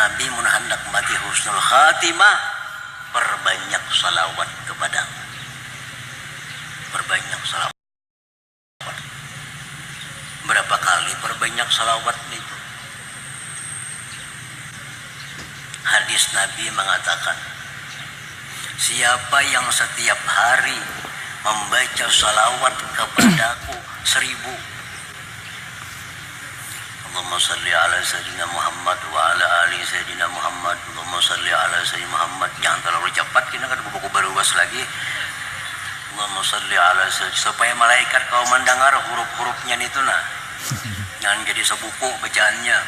Nabi mun hendak mati husnul khatimah, perbanyak salawat kepadamu. Perbanyak salawat. Berapa kali perbanyak salawat itu? Hadis Nabi mengatakan, siapa yang setiap hari membaca salawat kepadaku 1000, Allahumma salli ala Sayyidina Muhammad wa ala ali Sayyidina Muhammad, Allahumma salli ala Sayyidina Muhammad, jangan terlalu cepat, kita kan buku beruas lagi. Allahumma salli ala Sayyidina, supaya malaikat kau mendengar huruf-hurufnya itu nah, jangan jadi sebuku bacaannya.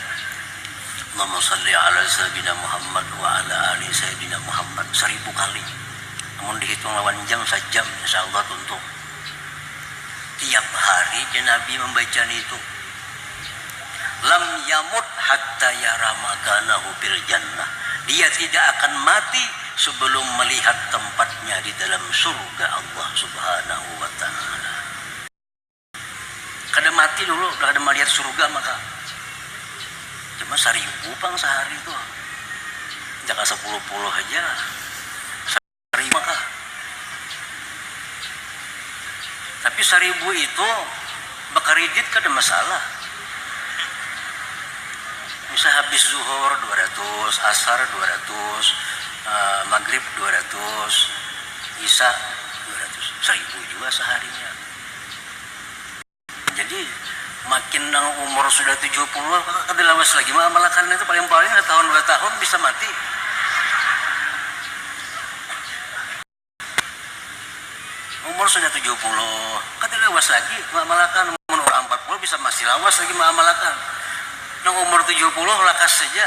Allahumma salli ala Sayyidina Muhammad wa ala ali Sayyidina Muhammad 1000 kali. Namun dihitung lawan jam sejam, insya Allah tuntuk. Tiap hari Nabi membaca itu. Lam yamut hatta yara makanahu fil jannah. Dia tidak akan mati sebelum melihat tempatnya di dalam surga Allah Subhanahu wa ta'ala. Kada mati dulu, kada melihat surga maka cuma 1000 pang sehari tuh. Jangan 10 aja. 1000 maka. Tapi 1000 itu bakaridit kada masalah. Bisa habis zuhur 200, asar 200, maghrib 200, isya 200, 1000 juga seharinya. Jadi makin nang umur sudah 70 kada lawas lagi malakan itu paling-paling tahun 2 tahun bisa mati. Umur sudah 70 kada lawas lagi malakan, umur 40 bisa masih lawas lagi malakan. Nang umur 70 lakas saja.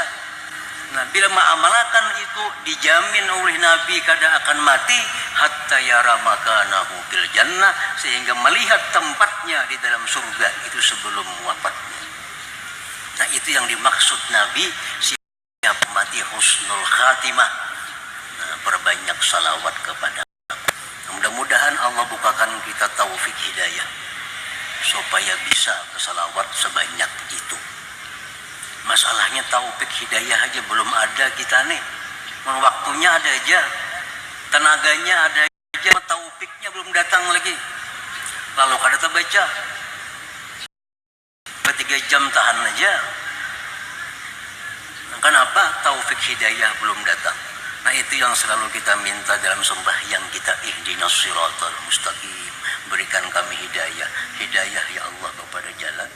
Nah, bila ma'amalakan itu dijamin oleh Nabi kada akan mati hatta yara makanahu fil jannah, sehingga melihat tempatnya di dalam surga itu sebelum wafatnya. Nah, itu yang dimaksud Nabi siapa mati husnul khatimah. Nah, perbanyak salawat kepada aku. Mudah-mudahan Allah bukakan kita taufik hidayah supaya bisa bersalawat sebanyak itu. Masalahnya taufik hidayah aja belum ada kita nih. Waktunya ada aja, tenaganya ada aja, taufiknya belum datang lagi. Lalu kada terbaca, 3 jam tahan aja. Kenapa? Taufik hidayah belum datang. Nah, itu yang selalu kita minta dalam sembahyang kita, ihdinas siratal mustaqim, berikan kami hidayah. Hidayah ya Allah kepada jalan